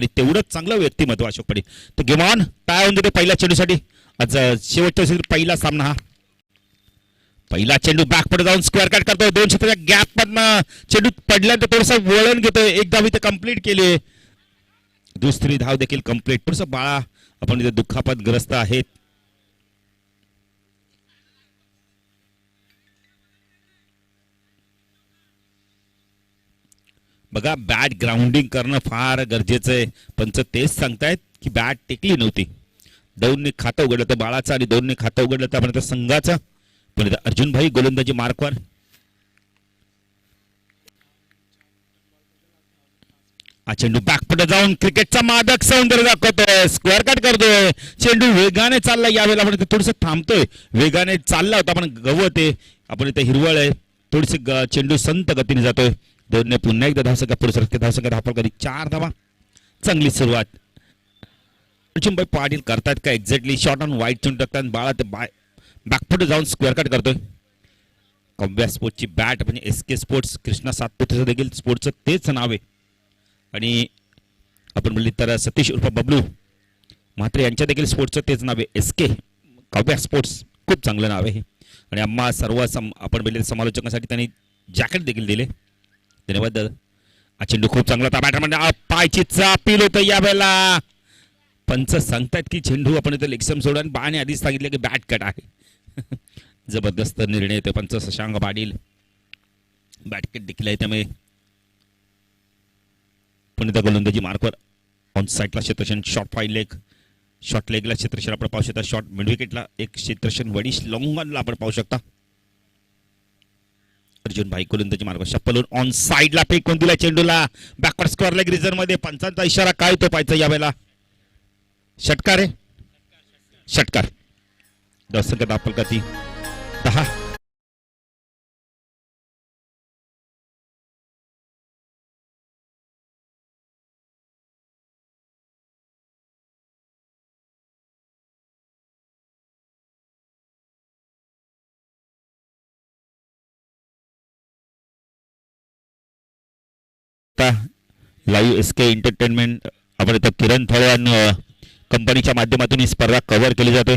आणि तेवढंच चांगलं व्यक्तिमत्व अशोक पाटील. तर गेम ऑन काय होऊन देते पहिल्या चेंडूसाठी. आज शेवटचा पहिला सामना हा. पहिला चेंडू बॅक पुढे जाऊन स्क्वेअर कट करतोय. 2 क्षेत्राच्या गॅप मधनं चेंडू पडल्यानंतर थोडंसं वळण घेतोय. एक धाव इथे कंप्लीट केली. दुसरी धाव देखील कंप्लीट. थोडंसं बाळा आपण इथे दुखापतग्रस्त आहेत. बघा बॅट ग्राउंडिंग करणं फार गरजेचं आहे. पंच तेच सांगतायत की बॅट टेकली नव्हती. दोनने खातं उघडलं तर बाळाचं आणि दोनने खातं उघडलं तर आपण संघाचं. पण अर्जुन भाई गोलंदाजी मार्कवर. हा चेंडू बॅकपुढे जाऊन क्रिकेटचा मादक सौंदर्य दाखवतोय. स्क्वेअर कट करतोय. चेंडू वेगाने चालला. यावेळेला आपण इथे थोडंसं थांबतोय. वेगाने चालला होता पण गवत आहे. आपण इथे हिरवळ आहे. थोडीशी चेंडू संत गतीने जातोय. दोनने पुन्हा एकदा धावसंख्या पुढे सरकते. धावसंख्या धापल कधी 4 धावा. चांगली सुरुवात अर्जुन भाई पाटील करतात का एक्झॅक्टली. शॉर्ट ऑन वाईट चेंडू टाकतात. बाळा ते बॅकपुढे जाऊन स्क्वेअर कट करतोय. कव्या स्पोर्ट्सची बॅट म्हणजे SK स्पोर्ट्स कृष्णा सातपुतेचं देखील स्पोर्ट्सचं तेच नाव आहे. आणि आपण म्हणले तर सतीश उर्फ बबलू म्हात्रे यांच्या देखील स्पोर्ट्सचं तेच नाव आहे. SK कव्या स्पोर्ट्स खूप चांगलं नाव आहे. आणि आम्हा सर्व आपण बोलले समालोचकांसाठी त्यांनी जॅकेट देखील दिले. धन्यवाद. हा चेंडू खूप चांगला होता. बॅटर म्हणजे पायची चापील होतं. यावेळेला पंच सांगतात की चेंडू आपण इथे लेक्सम सोडून आणि बाने आधीच सांगितलं की बॅट कट आहे. जबरदस्त निर्णय येतो पंच शशांक पाटील. बॅट कट देखील आहे. त्यामुळे पुणे गोलंदाजी मार्कवर ऑन साईडला क्षेत्रक्षण शॉर्ट फाईन लेग. शॉर्ट लेगला क्षेत्रक्षण आपण पाहू शकता. शॉर्ट मिड विकेटला एक क्षेत्रक्षण वडीश लॉंगॉनला आपण पाहू शकता. अर्जुन भाई गोलंदाजी मार्ग शप्पलून ऑन साईडला फेकून दिला चेंडूला. बॅकवर्ड स्क्वेअर लेग रिझन मध्ये. पंचांचा इशारा काय तो पाहायचा यावेळेला. षटकार आहे. षटकार. धावसंख्या दाखल गती 10. लाईव्ह SK एंटरटेनमेंट आपण इथं किरण थळवान कंपनीच्या माध्यमातून ही स्पर्धा कव्हर केली जाते.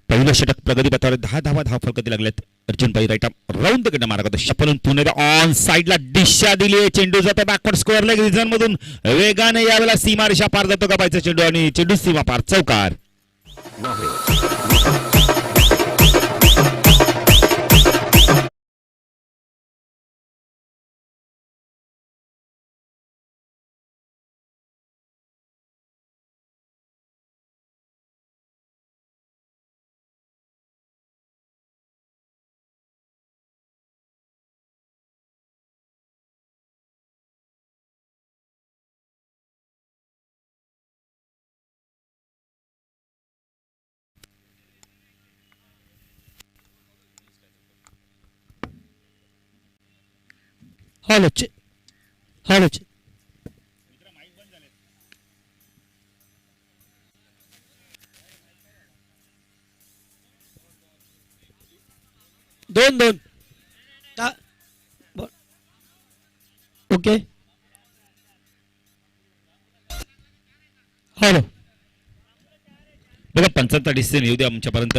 पहिलं षटक प्रगती पथावर 10 धावा फलकती लागल्यात. अर्जुन भाई राईट राऊंड कडे मारा शपलून पुणे ऑन साईडला दिशा दिली. चेंडू जातो बॅकवर्ड स्क्वेअर लेग रिझन मधून वेगाने. यावेळेला सीमा रेषा पार जातो का पाहिजे चेंडू आणि चेंडू सीमा पार. चौकार. हॉलोचे हॉलोचे दोन दोन ओके. हॅलो बघा पंचांचा डिसिजन येऊ द्या आमच्यापर्यंत.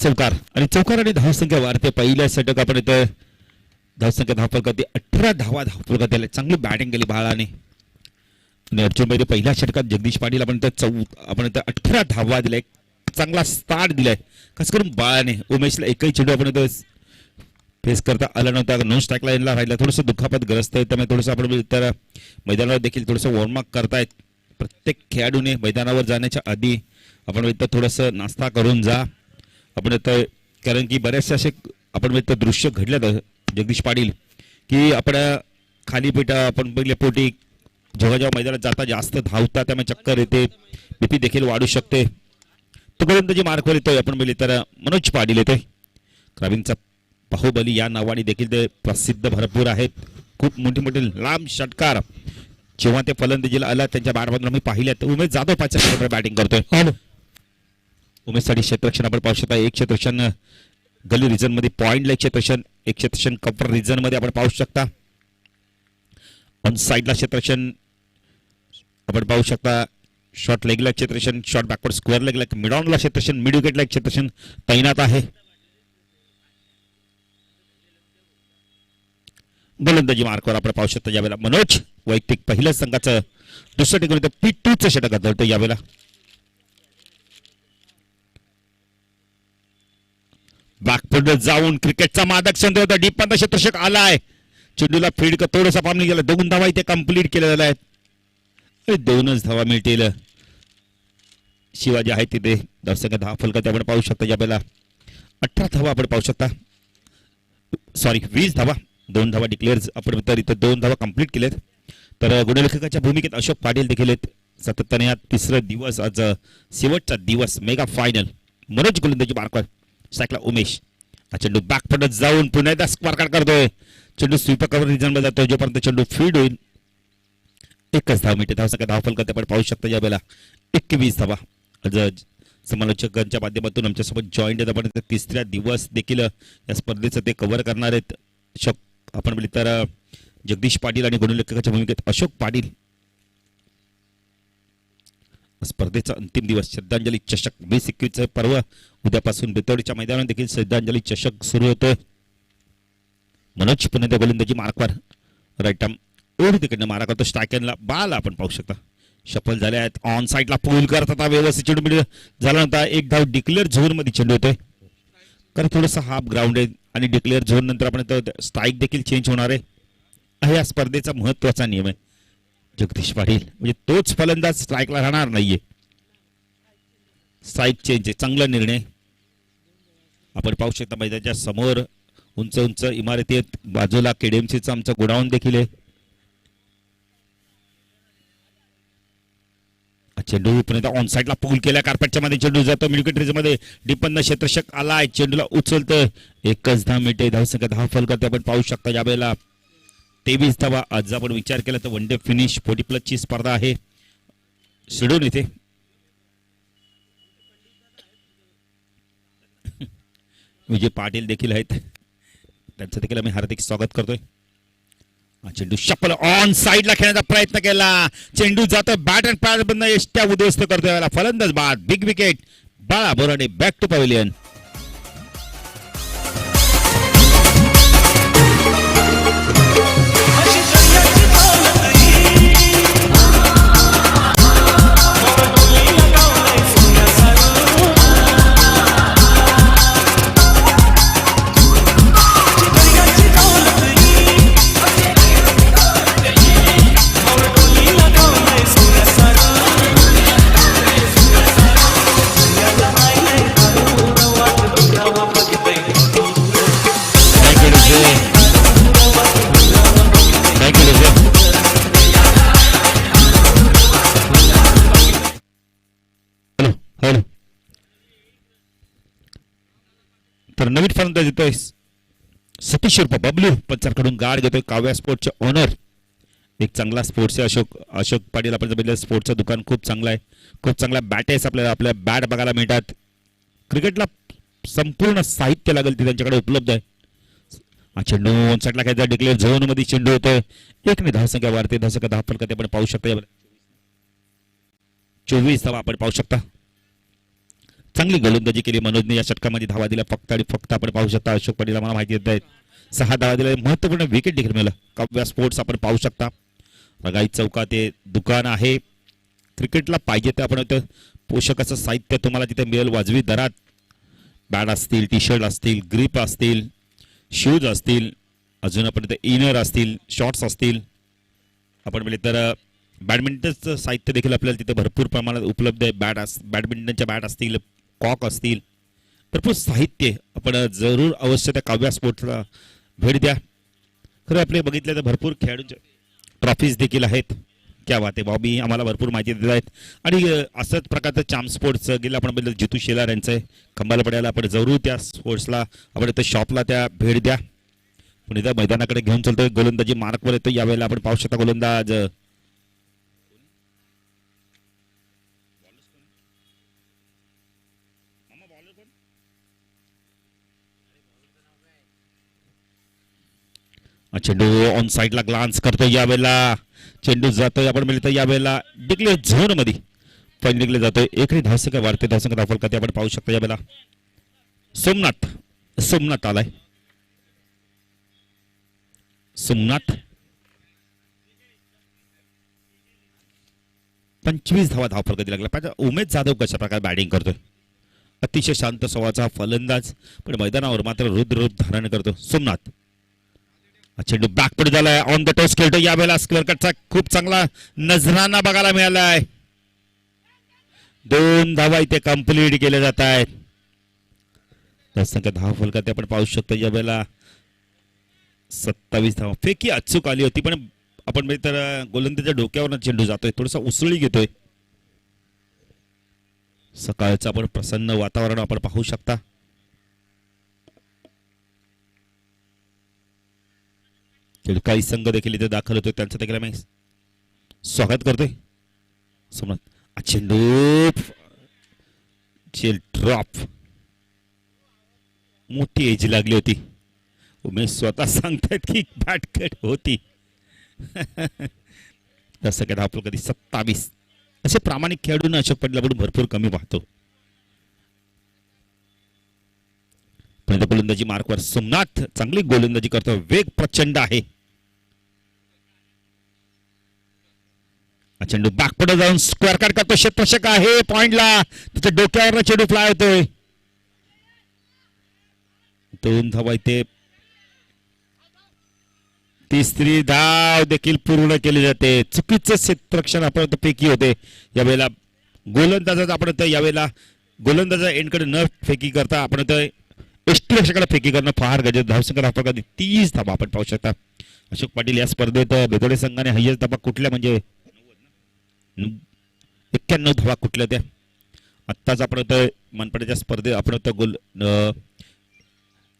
चौकार आणि चौकार आणि धावसंख्या वाढते. पहिल्या षटक आपण इथं धावसंख्या धावफल करते 18 धावा धावफल करते. चांगली बॅटिंग केली बाळाने. आणि अर्जुन भाई पहिल्या षटकात जगदीश पाटील आपण इथं 18 धावा दिलाय. चांगला स्टार्ट दिलाय खास करून बाळाने. उमेशला एकही चेंडू आपण इथं फेस करता आला नव्हता. नॉन स्ट्राईक लाईनला राहिला. थोडंसं दुखापतग्रस्त आहे. त्यामुळे थोडंसं आपण इतर मैदानावर देखील थोडंसं वॉर्मअप करतायत. प्रत्येक खेळाडूने मैदानावर जाण्याच्या आधी आपण इथं थोडंसं नाश्ता करून जा. आपण इथं कारण की बरेचसे असे आपण इथं दृश्य घडलं जगदीश पाटील की आपण खाली पेटा आपण पहिले पोटी जेव्हा जेव्हा मैदानात जाता जास्त धावता त्यामुळे चक्कर येते. BP देखील वाढू शकते. तो गोलंदाजी मार्कवर येतोय. आपण पहिले तर मनोज पाटील येतोय. क्राविंगचा बाहुबली या नावाने देखील ते प्रसिद्ध भरपूर आहेत. खूप मोठे मोठे लांब षटकार जेव्हा ते फलंदाजीला आला त्यांच्या बॅटमधून मी पाहिल्या. तर उमेश जाधव 5 बॅटिंग करतोय. हॅलो उमेशसाठी क्षेत्ररक्षण आपण पाहू शकता. एक क्षेत्ररक्षण गली रिजन मध्ये पॉइंटला एक क्षेत्ररक्षण कव्हर रिजन मध्ये आपण पाहू शकता. ऑन साइडला क्षेत्ररक्षण आपण पाहू शकता. शॉर्ट लेगला क्षेत्ररक्षण, शॉर्ट बॅकवर्ड स्क्वेअर लेगला, मिड ऑनला क्षेत्ररक्षण, मिड विकेटला एक क्षेत्ररक्षण तैनात आहे. गोलंदाजी मार्कवर आपण पाहू शकता यावेळेला मनोज वैयक्तिक पहिल्या संघाचं दुसरं टिकून P2चं षटक आदळतो यावेळेला. बॅकफुट जाऊन क्रिकेटचा मादक संदेश होता. डीप मध्ये क्षेत्ररक्षक आलाय. चेंडूला फील्ड थोडासा पामली गेला. 2 धावा इथे कंप्लीट केलेल्या आहेत. 2च धावा मिळतील. शिवाजी आहे तिथे दर्शक 10 फलकात आपण पाहू शकता यावेळेला. 18 धावा आपण पाहू शकता. सॉरी 20 धावा, 2 धावा डिक्लेअर आपण तर इथे 2 धावा कंप्लीट केलेत. तर गुणलेखकाच्या भूमिकेत अशोक पाटील देखील आहेत. सातत्याने तिसरा दिवस, आज शेवटचा दिवस मेगा फायनल. मनोज गोलंदाजी मार्कवर, स्ट्राईकला उमेश. हा चेंडू बॅकफुटत जाऊन पुन्हा एकदा स्क्वेअर कट करतोय. चेंडू स्वीपर कव्हर रिजन मध्ये जातोय. जोपर्यंत चेंडू फील्ड होईल 1च धाव मिळते. धावसंख्या 10 फलकात आपण पाहू शकता यावेळेला. 21 धावा. आज समालोचकांच्या माध्यमातून आमच्यासोबत जॉईंट आहेत. आपण तिसऱ्या दिवस देखील या स्पर्धेचं ते कव्हर करणार आहेत. आपण बोलले तर जगदीश पाटील आणि गुणलेखकाच्या भूमिकेत अशोक पाटील. स्पर्धेचा अंतिम दिवस श्रद्धांजली चषक 2021 पर्व उद्यापासून बेतोडीच्या मैदानात देखील श्रद्धांजली चषक सुरू होतोय. मनोज पुन्हा गोलंदाजी मार्कवर, राईट आर्म ओढ तिकडनं मारा करतो. स्ट्रायकरला बाल आपण पाहू शकता. सफल झाले आहेत. ऑन साइडला पूल करत होता. व्यवस्थित चेंडू मिळेल झाला नव्हता. 1 धाव डिक्लेअर झोन मध्ये चेंडू होतोय. कारण थोडंसं हाफ ग्राउंड आहे आणि डिक्लेअर झोन नंतर आपण स्ट्राईक देखील चेंज होणार आहे. या स्पर्धेचा महत्वाचा नियम आहे. जगदीश पाटील म्हणजे तोच फलंदाज स्ट्राईकला राहणार नाहीये. स्ट्राईक चेंज आहे. चांगला निर्णय. आपण पाहू शकता मैदानाच्या समोर उंच उंच इमारती आहेत. बाजूला केडीएमसीचं आमचं गोडाऊन देखील आहे. चेंडू पुन्हा ऑन साइडला पूल केला. कार्पेटच्या मध्ये चेंडू जातो. मिडविकेट रेंज मध्ये डीपन क्षेत्ररक्षक आलाय. चेंडूला उचलतोय. 1च धाव मिळते. धावसंख्या 10 फलकात आपण पाहू शकता यावेळेला. 23 धावा. आज आपण विचार केला तर वन डे फिनिश 40+ ची स्पर्धा आहे शिडून इथे. विजय पाटील देखील आहेत. त्यांचं देखील आम्ही हार्दिक स्वागत करतोय. चेंडू शपल ऑन साइडला खेळण्याचा प्रयत्न केला. चेंडू जातो बॅट अँड पॅड बंद एष्ट्या उद्ध्वस्त करतोय. फलंदाज बाद. Big wicket. बाळा बोराडे बॅक टू पवेलियन. तर नवीन फलंदाज येतोय सतीश उर्फ बबलू पंचारकडून गार्ड घेतोय. काव्या स्पोर्टचे ओनर. एक चांगला स्पोर्ट्स आहे अशोक पाटील. आपण बघितलं स्पोर्ट्सचं दुकान खूप चांगलं आहे. खूप चांगल्या बॅटेस आपल्या बॅट बघायला मिळतात. क्रिकेटला संपूर्ण साहित्य लागेल ते त्यांच्याकडे उपलब्ध आहे. हा चेंडू ऑन साइडला खेळायचा. डिक्लेअर झोन मध्ये चेंडू होतोय. 1 धावसंख्या वाढते. धावसंख्या 10 फलकात आपण पाहू शकता. 24 धावा आपण पाहू शकता. चांगली गोलंदाजी केली मनोजने. या षटकामध्ये धावा दिल्या फक्त आणि फक्त आपण पाहू शकता. अशोक पाटील आम्हाला माहिती देत आहेत. 6 धावा दिल्या. महत्वपूर्ण विकेट देखील मिळालं. काव्या स्पोर्ट्स आपण पाहू शकता. रगाई चौकात ते दुकान आहे. क्रिकेटला पाहिजे ते आपण पोषकाचं साहित्य तुम्हाला तिथे मिळेल वाजवी दरात. बॅट असतील, टी शर्ट असतील, ग्रिप असतील, शूज असतील, अजून आपण इनर असतील, शॉर्ट्स असतील. आपण म्हणजे तर बॅडमिंटनचं साहित्य देखील आपल्याला तिथे भरपूर प्रमाणात उपलब्ध आहे. बॅडमिंटनच्या बॅट असतील, कॉक असतील, भरपूर साहित्य. आपण जरूर अवश्य त्या काव्या स्पोर्ट्सला भेट द्या. खरं आपले बघितले तर भरपूर खेळाडूंच्या ट्रॉफीज देखील आहेत. क्या बात आहे. बॉबी आम्हाला भरपूर माहिती देत आहेत. आणि असंच प्रकारचं चाम स्पोर्ट्स गेलं आपण बघितलं जितू शेलार यांचं आहे खंबाला पडायला. आपण जरूर त्या स्पोर्ट्सला आपण त्या शॉपला त्या भेट द्या. पण इथं मैदानाकडे घेऊन चलतोय. गोलंदाजी मार्कवर येतो. यावेळेला आपण पाहू शकता गोलंदाज चेंडू ऑन साइडला ग्लान्स करतोय यावेळेला. चेंडू जातोय आपण मिळतं यावेळेला डिक्लेअर झोन मध्ये पॉईंट निघले जातोय. एकही धावसंख्या वाढते, धावसंख्या दाखल करते आपण पाहू शकता यावेळेला. सोमनाथ आलाय. सोमनाथ 25 धावा धावफलकात लागला पाहिजे. उमेश जाधव कशा प्रकारे बॅटिंग करतोय. अतिशय शांत स्वभावाचा फलंदाज, पण मैदानावर मात्र रुद्र रूप धारण करतो सोमनाथ. चेंडू बॅकपड झालाय. ऑन द टॉस खेळतो यावेळेला. स्क्वेअर कटचा खूप चांगला नजराना बघायला मिळालाय. 2 धावा इथे कंप्लीट केल्या जात आहेत. धावसंख्या धावफलकात आपण पाहू शकतो यावेळेला 27 धावा. फेकी अचूक आली होती, पण आपण तर गोलंदाजाच्या डोक्यावर चेंडू जातोय, थोडासा उसळी घेतोय. सकाळचं आपण प्रसन्न वातावरण आपण पाहू शकता. काही संघ देखील इथे दाखल होतोय, त्यांचं देखील आम्ही स्वागत करतोय. सोमनाथ चेंडू ड्रॉप, मोठी एज लागली होती. उमेश स्वतः सांगतायत की बॅट कट होती. तसं काय धावफल कधी 27. असे प्रामाणिक खेळाडूंना अशोक पाटील आपण भरपूर कमी पाहतो. पण गोलंदाजी मार्कवर सोमनाथ चांगली गोलंदाजी करतो. वेग प्रचंड आहे. चेंडू बॅकपुढे जाऊन स्क्वेअर कट करतो. क्षेत्ररक्षक आहे पॉइंटला, त्याच्या डोक्यावर चेंडू फ्लाय होतोय. 2 धावा इथे. तिसरी धाव देखील पूर्ण केली जाते. चुकीचं क्षेत्ररक्षण आपण फेकी होते यावेळेला. गोलंदाजाचा आपण यावेळेला गोलंदाजा एंडकडे न फेकी करता आपण यष्टिरक्षकाला फेकी करणं फार गरजेचं. धावसंख्या धावफलकात 30 धावा आपण पाहू शकता. अशोक पाटील या स्पर्धेत बेदोडे संघाने हायस्ट धावा कुठल्या म्हणजे 91 धावा कुठल्या त्या. आत्ताच आपण मनपाड्याच्या स्पर्धेत आपण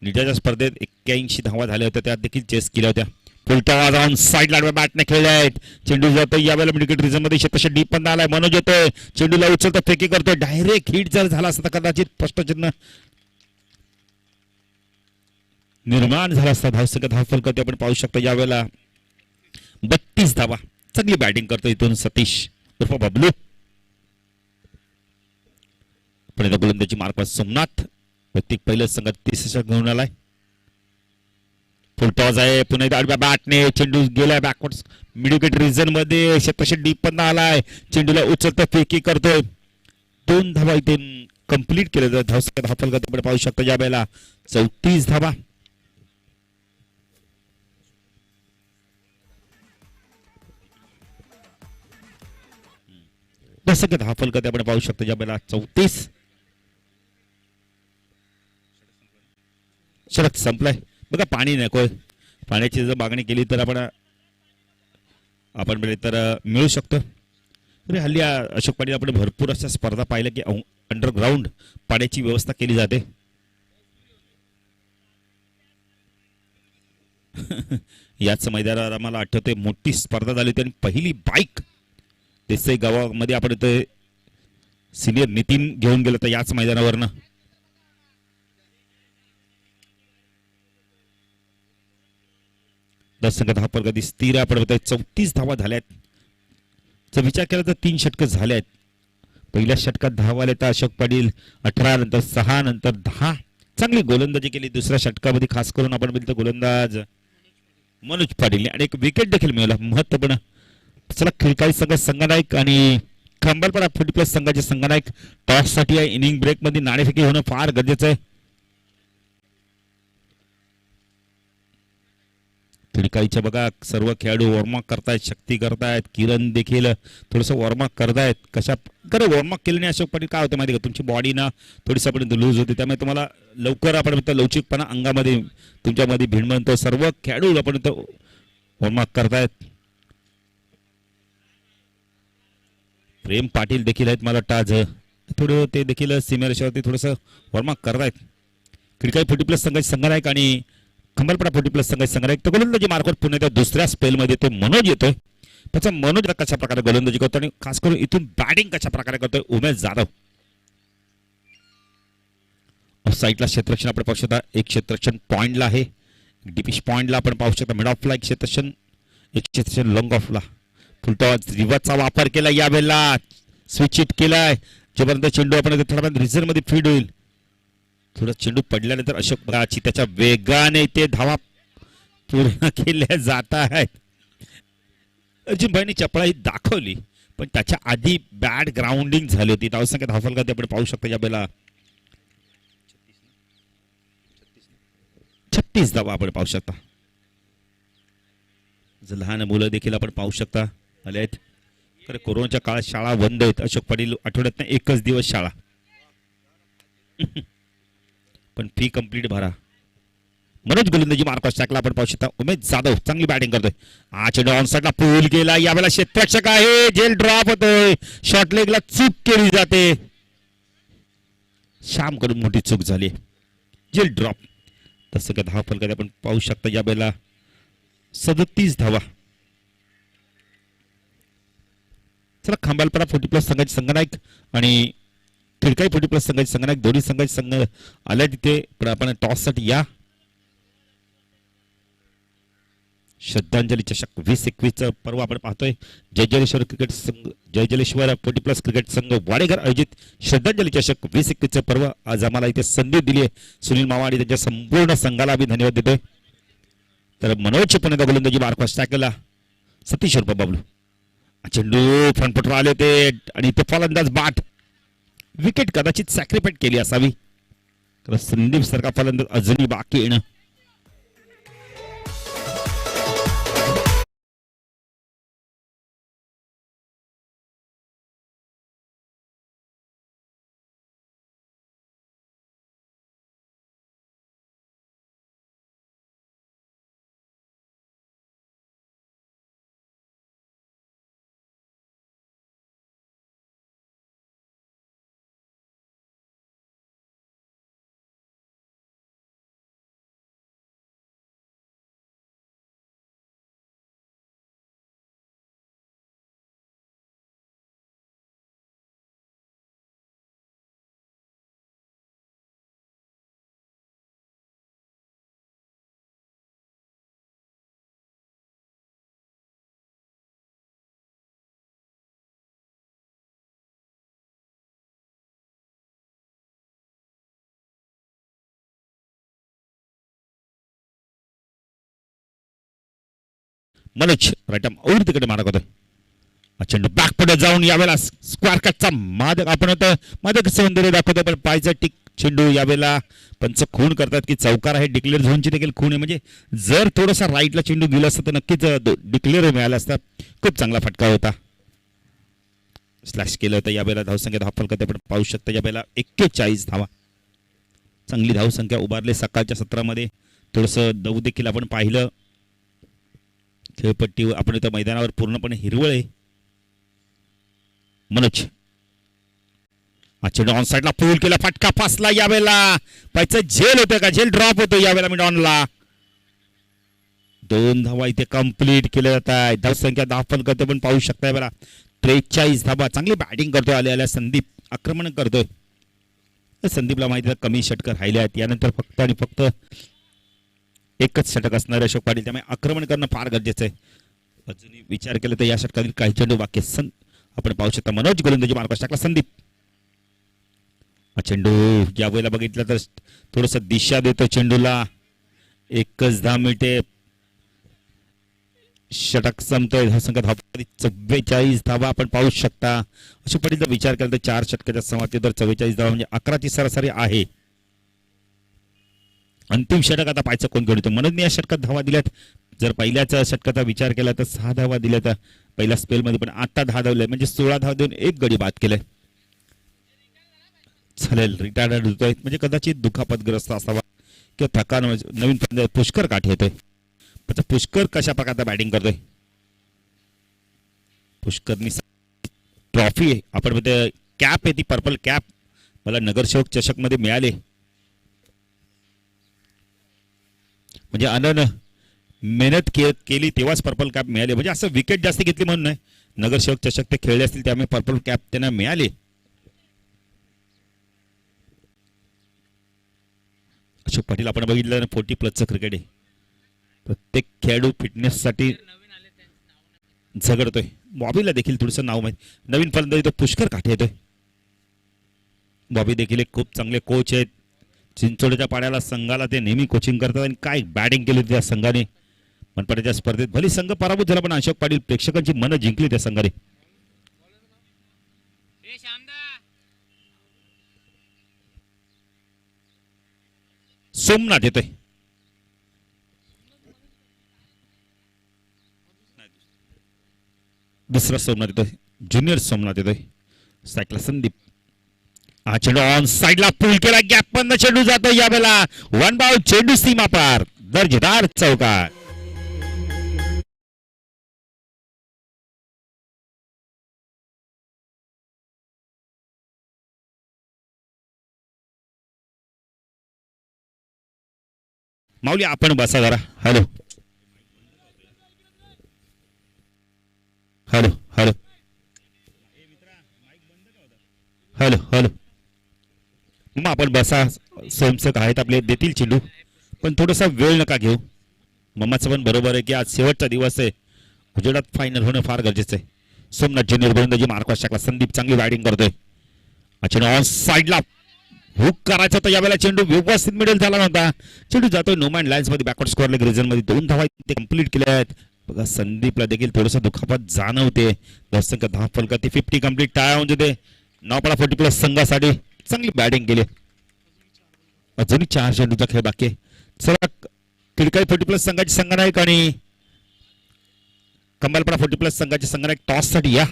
निजाच्या स्पर्धेत 81 धावा झाल्या होत्या, त्यात देखील चेस केल्या होत्या. फुलटा जाऊन साईड लाडव्या बॅटने खेळलाय. चेंडू जातो यावेळेला मिडविकेट रिझन मध्ये क्षेत्रक्षक डीप पण आलाय. मनोज येतोय, चेंडूला उचलतो, फेकी करतोय. डायरेक्ट हिट जर झाला असता कदाचित प्रश्नचिन्ह निर्माण झाला असता. धावसंख्या धावफलकात आपण पाहू शकतो यावेळेला 32 धावा. चांगली बॅटिंग करतो इथून सतीश उर्फ बबलू. पण गोलंदाजी मार्कवर सोमनाथ व्यक्तिक पहिल्याच संघात 30 षटक घेऊन आलाय. फुल टॉस आहे. पुन्हा एकदा आडव्या बॅटने चेंडू गेलाय बॅकवर्ड मिडविकेट रिझन मध्ये. क्षेत्रक्षक डीप पण आलाय. चेंडूला उचलतो, फेकी करतोय. 2 धावा इथे कंप्लीट केले जातात. धावसंख्या धावफलकात आपण पाहू शकतो यावेळेला 34 धावा. धावसंख्या धावफलकात आपण पाहू शकतो यावेळेला 34. षटक संपलाय. बघा पाणी नकोय. पाण्याची जर मागणी केली तर आपण तर मिळू शकतो. तरी हल्ली अशोक पाटील आपण भरपूर अशा स्पर्धा पाहिल्या की अंडरग्राऊंड पाण्याची व्यवस्था केली जाते. याच मैदानावर आम्हाला आठवते मोठी स्पर्धा झाली होती आणि पहिली बाईक देसाई गावामध्ये आपण इथे सिनियर नितीन घेऊन गेलो तर याच मैदानावरनं. धावसंख्या धावफलकात स्थिर आपण 34 धावा झाल्यात. जर विचार केला तर 3 षटकं झाले आहेत. पहिल्या षटकात धावा आल्या तर अशोक पाटील 18 नंतर 6 नंतर 10 चांगली गोलंदाजी केली. दुसऱ्या षटकामध्ये खास करून आपण बघितलं गोलंदाज मनोज पाटील आणि एक विकेट देखील मिळवला महत्वपूर्ण. चला खिळकाई संघ संघनायक आणि खंबालपाडा 40+ संघाचे संघनायक टॉस साठी या इनिंग ब्रेक मध्ये नाणेफेकी होणं फार गरजेचं आहे. खिळकाईच्या बघा सर्व खेळाडू वॉर्मअप करतायत, शक्ती करतायत. किरण देखील थोडस वॉर्मअप करतायत. कशा खरं वॉर्मअप केल्याने अशोक पाटील काय होतं माहिती का, तुमची बॉडी ना थोडीशी आपण लूज होते, त्यामुळे तुम्हाला लवकर आपण लवचिकपणा अंगामध्ये तुमच्यामध्ये भिडमणतो. सर्व खेळाडू आपण वॉर्मअप करतायत. प्रेम पाटील देखील आहेत मला वाटतं आज थोडं ते देखील सीमे रेषेवरती थोडंसं वॉर्मअप करतायत. खिळकाई 40+ संघाचे संघनायक आणि खंबालपाडा 40+ संघाचे संघनायक. तर गोलंदाजी मार्कवर पुन्हा त्या दुसऱ्या स्पेलमध्ये ते मनोज येतोय. त्याचा मनोज कशा प्रकारे गोलंदाजी करतो आणि खास करून इथून बॅटिंग कशा प्रकारे करतोय उमेश जाधव. साईडला क्षेत्ररक्षण आपण पाहू शकता. एक क्षेत्ररक्षण पॉइंटला आहे, डीपिश पॉइंटला आपण पाहू शकता. मिड ऑफला एक क्षेत्ररक्षण, एक क्षेत्ररक्षण लॉंग ऑफला. फुलटॉस रिव्हर्सचा वापर केला यावेळेला, स्विच हिट केलाय. जोपर्यंत चेंडू आपण थोडा रिझन मध्ये फीड होईल, थोडा चेंडू पडल्यानंतर अशोक बगाची त्याच्या वेगाने ते धावा पूर्ण केल्या जात आहेत. अर्जुन भाईनी चपळाई दाखवली, पण त्याच्या आधी बॅड ग्राउंडिंग झाली होती. धावसंख्या धावफलकात आपण पाहू शकता यावेळेला 36 धावा आपण पाहू शकता. लहान मुलं देखील आपण पाहू शकता आले आहेत. खरं कोरोनाच्या काळात शाळा बंद आहेत. अशोक पाटील आठवड्यात एकच दिवस शाळा, पण फी कंप्लीट भरा. मनोज गोलंदाजी मार्कॉस टॅकला आपण पाहू शकता. उमेश जाधव चांगली बॅटिंग करतोय. हा चेंडू ऑन साइडला पूल केला यावेळेला. क्षेत्ररक्षक आहे, जेल ड्रॉप होतोय. शॉर्ट लेगला चूक केली जाते. श्याम कडून मोठी चूक झाली, जेल ड्रॉप. तसं का धाव फलकात आपण पाहू शकता यावेळेला 37 धावा. चला खांबालपरा 40+ संघाचे संघनायक आणि खिडकाई 40+ संघाचे संघनायक दोन्ही संघाचे संघ आल्या तिथे. पण आपण टॉस साठी या. श्रद्धांजली चषक 2021 पर्व आपण पाहतोय. जयजलेश्वर क्रिकेट संघ, जयजलेश्वर 40+ क्रिकेट संघ वाडेघर आयोजित श्रद्धांजली चषक 2021 पर्व. आज आम्हाला इथे संधी दिली आहे. सुनील मामा आणि त्यांच्या संपूर्ण संघाला आम्ही धन्यवाद देतोय. तर मनोज पुणे गोलंदाजी मार्कॉस टॅकला. सतीश रुपये बाबलू चेंडू फ्रंटफुटर आले होते आणि ते फलंदाज बाट. विकेट कदाचित सॅक्रिफाईड केली असावी. संदीप सारखा फलंदाज अजूनही बाकी येणं. मनोज राईट आर्म और तिकडे मारत होतो. चेंडू बॅक पुढे जाऊन यावेळेला स्क्वेअर कटचा मादक आपण होतं. मादक सौंदर्य दाखवतो, पण पायचा टिक चेंडू यावेळेला पंच खून करतात की चौकार आहे. डिक्लेअर झोनची देखील खून आहे. म्हणजे जर थोडासा राईटला चेंडू गेला असता तर नक्कीच डिक्लेअर मिळाला असता. खूप चांगला फटका होता. स्लॅश केलं होतं. यावेळेला धावसंख्या धावफलकात आपण पाहू शकता यावेळेला 41 धावा. चांगली धावसंख्या उभारले सकाळच्या सत्रामध्ये. थोडंसं दव देखील आपण पाहिलं. खेळपट्टी आपण इथं मैदानावर पूर्णपणे हिरवळ आहे. मनोज चेंडू ऑन साइडला पूल केला, फटका फासला यावेळेला. पायचं झेल होतं का, झेल ड्रॉप होतो यावेळेला मिड ऑनला. 2 धावा इथे कंप्लीट केल्या जात आहे. धावसंख्या धावफल करतो पण पाहू शकता यावेळेला 43 धावा. चांगली बॅटिंग करतोय आल्या संदीप. आक्रमण करतोय. संदीपला माहिती आहे कमी षटक राहिले आहेत. यानंतर फक्त आणि फक्त एकच षटक असणार अशोक पाटील, त्यामुळे आक्रमण करणं फार गरजेचं आहे. अजूनही विचार केला तर या षटकातील काही चेंडू बाकी आपण पाहू शकता. मनोज गोलंदाजी मार्कॉस टाकला. संदीप चेंडू या वेळेला बघितलं तर थोडस दिशा देतो चेंडूला. एकच 10 मिनिटे षटक संपतोय. धावसंख्या धाव 44 धावा आपण पाहू शकता. अशोक पाटीलचा विचार केला तर 4 षटकाच्या समाप्ती दर 44 धावा म्हणजे 11 ची सरासरी आहे. अंतिम षटक आता पाहायचं कोण खेळतो. मनोजने या षटकात धावा दिल्यात. जर पहिल्याच षटकाचा विचार केला तर 6 धावा दिल्यात पहिल्या स्पेलमध्ये, पण आता 10 धावले म्हणजे 16 धावा देऊन 1 गडी बाद केलाय. चालेल, रिटायर्ड होतोय म्हणजे कदाचित दुखापतग्रस्त असावा किंवा थकान. नवीन पुष्कर काठी येतोय. पुष्कर कशा प्रकारचा बॅटिंग करतोय. पुष्करनी ट्रॉफी आहे आपण म्हणते, कॅप आहे ती पर्पल कॅप मला नगरसेवक चषक मध्ये मिळाले. म्हणजे अनन मेहनत केली तेव्हाच पर्पल कॅप मिळाले. म्हणजे असं विकेट जास्त घेतली म्हणून नाही. नगरसेवक चषक ते खेळले असतील त्यामुळे पर्पल कॅप त्यांना मिळाले. अशोक पाटील आपण बघितलं 40+ क्रिकेट आहे. प्रत्येक खेळाडू फिटनेससाठी झगडतोय. बॉबीला देखील थोडंसं नाव माहिती. नवीन फलंदाजी तो पुष्कर काठे येतोय. बॉबी देखील एक खूप चांगले कोच आहेत. चिंचोडच्या पाड्याला संघाला ते नेहमी कोचिंग करतात आणि काय बॅटिंग केली त्या संघाने मनपाड्याच्या स्पर्धेत. भली संघ पराभूत झाला पण अशोक पाटील प्रेक्षकांची मनं जिंकली त्या संघाने. सोमनाथ येतोय. दुसरा सोमनाथ येतोय. ज्युनियर सोमनाथ येतोय. सायकला संदीप. हा चेंडू ऑन साइडला पूल केला. गॅप मधनं चेंडू जातो यावेळेला. वन बाउल चेंडू सीमा पार. दर्जेदार चौकार. माऊली आपण बसा जरा. Hello hello hello hello hello. मग आपण बसा. स्वयंसेवक आहेत आपले देतील चेंडू पण थोडासा वेळ नका घेऊ. मम्माचं पण बरोबर आहे की आज शेवटचा दिवस आहे. गुजरात फायनल होणं फार गरजेचं आहे. सोमनाथ ज्युनियर गोलंदाजी मार्कवर टाकला. संदीप चांगली बॅटिंग करतोय. चेंडू ऑन साइडला हुक करायचा होता यावेळेला. चेंडू व्यवस्थित मिडल झाला नव्हता. चेंडू जातोय नो मॅन लाईन्स मध्ये बॅकवर्ड स्कोअर लेग रिजन मध्ये 2 धावा ते कंप्लीट केल्या आहेत. बघा संदीपला देखील थोडंसं दुखापत जाणवते. दर्शक 10 फलकाती 50 कंप्लीट टाळा म्हणजे ते नावपाडा 40+ संघासाठी चांगली बॅटिंग केली. अजूनही 4 चेंडूचा खेळ बाकी आहे. चला किडकाई 40+ संघाची संघनायक आणि कंबालपाडा 40+ संघाचे संघनायक टॉस साठी या.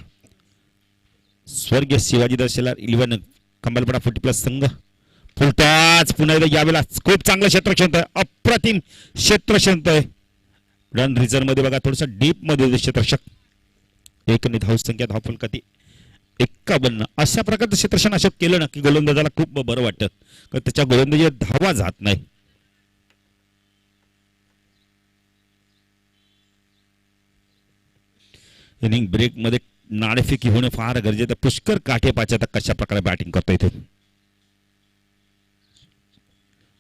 स्वर्गीय शिवाजी दर्शेला 11 कंबालपाडा 40+ संघ फुलटॉस. पुन्हा एकदा यावेळेला खूप चांगलं क्षेत्रक्षण. अप्रतिम क्षेत्रक्षण आहे. रन रिझर्व मध्ये बघा थोडंसं डीप मध्ये क्षेत्ररक्षक. एकने धावसंख्या धावफलकाती 51. अशा प्रकारचं क्षेत्रक्षण अशोक केलं ना की गोलंदाजाला खूप बरं वाटतं कारण त्याच्या गोलंदाजी धावा जात नाही. इनिंग ब्रेक मध्ये नाणेफेकी होणं फार गरजेचं. पुष्कर काठे पाहतात कशा प्रकारे बॅटिंग करतो इथे.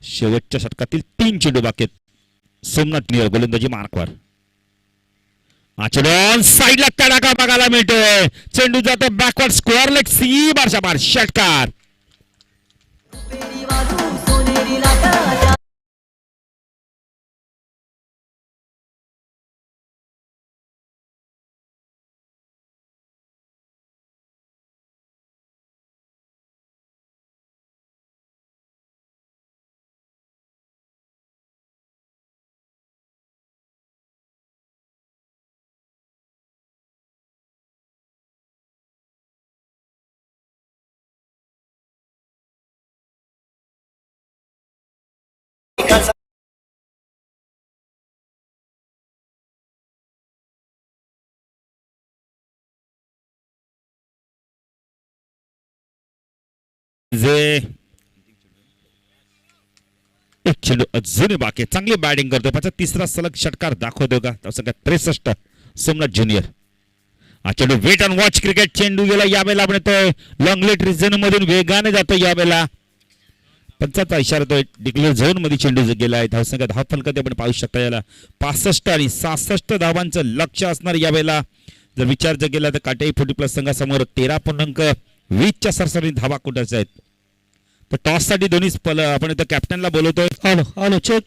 शेवटच्या षटकातील 3 चेंडू बाकी आहेत. सोमनाथ नियर गोलंदाजी मार्कवर. चेंडू साइडला तडाखा बघायला मिळतोय. चेंडू जातो बॅकवर्ड स्क्वेअर लेग सी बारच्या बार. षटकार. जे एक चेंडू अजूनही बाकी आहे. चांगली बॅटिंग करतोय. त्याचा तिसरा सलग षटकार दाखवतोय का 63. सोमनाथ ज्युनियर. हा चेंडू वेट अँड वॉच क्रिकेट. चेंडू गेला यावेळेला आपण येतोय लॉंगलेट रिजन मधून वेगाने जातोय यावेळेला. 5चा इशारा तो डिक्लेअर झोन मध्ये चेंडू गेला आहे. धावसंख्या 10 फलकात आपण पाहू शकता. याला 65 आणि 66 धावांचं लक्ष असणार यावेळेला. जर विचार जर केला तर काटेई 40+ संघासमोर 13.20च्या सरासरी धावा कुठाच्या आहेत. तर टॉस साठी दोन्ही आपण इथं कॅप्टनला बोलवतोय. Hello hello check.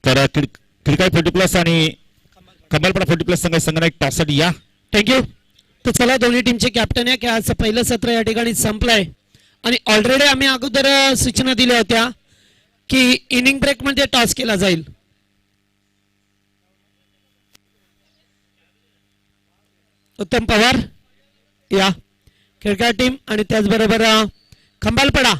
तर क्रिकेट 40+ आणि कंबालपाडा 40+ संघाचे संघनायक टॉस साठी या. थँक्यू. तर चला दोन्ही टीमचे कॅप्टन आहे की आज पहिलं सत्र या ठिकाणी संपलंय आणि ऑलरेडी आम्ही अगोदर सूचना दिल्या होत्या की इनिंग ब्रेक मध्ये टॉस केला जाईल. उत्तम पवार या खेळकर टीम आणि त्याचबरोबर खंबालपाडा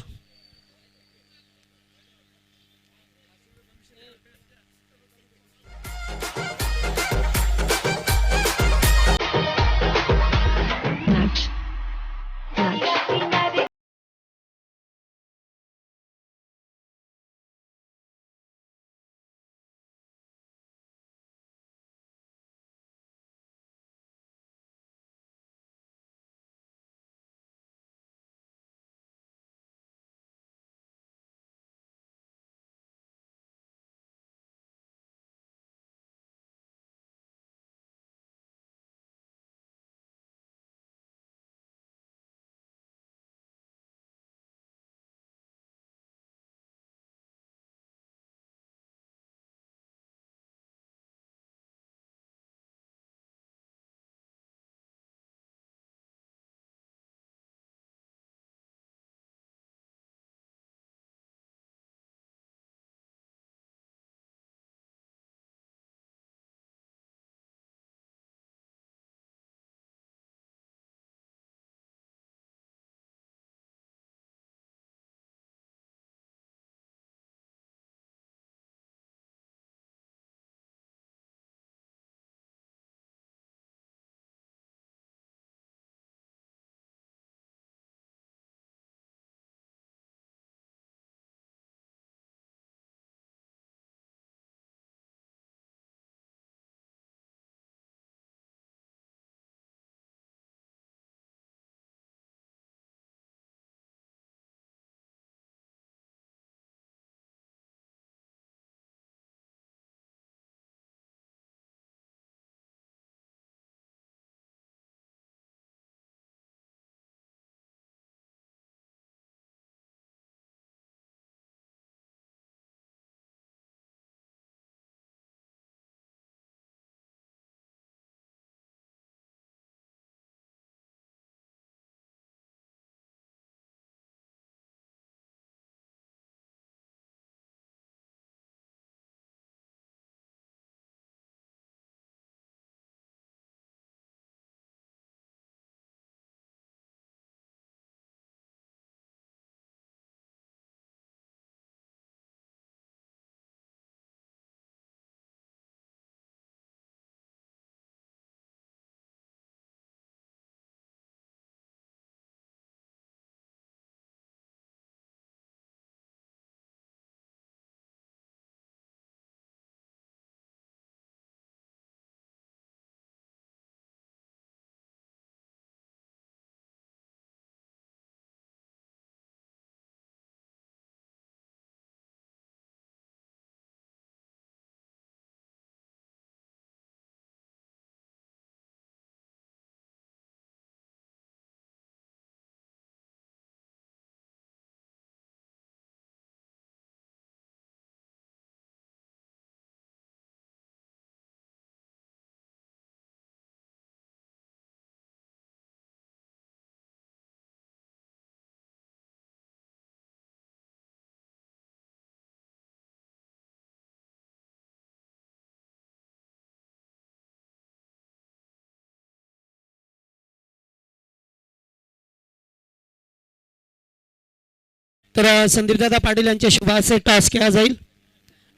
तर संदीपदादा पाटील यांच्या शुभाचे टॉस केला जाईल.